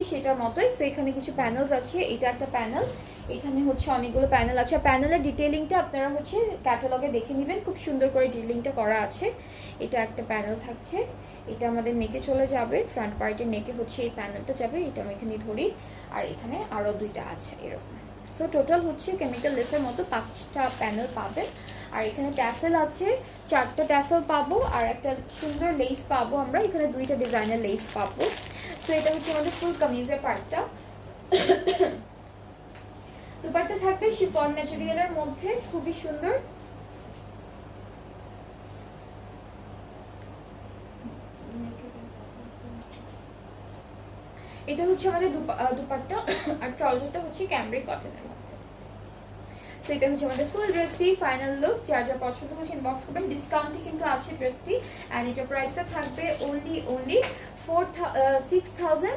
সেটার মতোই। সো এখানে কিছু প্যানেলস আছে, এটা একটা প্যানেল, এখানে হচ্ছে অনেকগুলো প্যানেল আছে। প্যানেলের ডিটেলিংটা আপনারা হচ্ছে ক্যাটালগে দেখে নেবেন, খুব সুন্দর করে ডিটেলিংটা করা আছে। এটা একটা প্যানেল থাকছে, এটা আমাদের নেকে চলে যাবে, ফ্রন্ট পার্টের নেকে হচ্ছে এই প্যানেলটা যাবে, এটা আমি এখানে ধরি। আর এখানে আরও দুইটা আছে এরকম। সো টোটাল হচ্ছে কেমিক্যাল লেসের মতো 5টা প্যানেল পাবেন। আর এখানে ট্যাসেল আছে, 4টা ট্যাসেল পাবো, আর একটা সুন্দর লেস পাবো আমরা, এখানে 2টা ডিজাইনের লেস পাবো। সো এটা হচ্ছে আমাদের ফুল কামিজের পার্টটা। দুপাট্টা থাকবে শিফন ম্যাটেরিয়ালের মধ্যে, খুবই সুন্দর। এটা হচ্ছে আমাদের দুপাট্টা, আর ট্রাউজারটা হচ্ছে ক্যামব্রিক কটনের মধ্যে। সো এটা হচ্ছে আমাদের ফুল ড্রেসটি ফাইনাল লুক। যার যা পছন্দ হচ্ছে ইনবক্স করবেন, ডিসকাউন্টে কিন্তু আছে ড্রেসটি। অ্যান্ড এটা প্রাইসটা থাকবে অনলি 6,000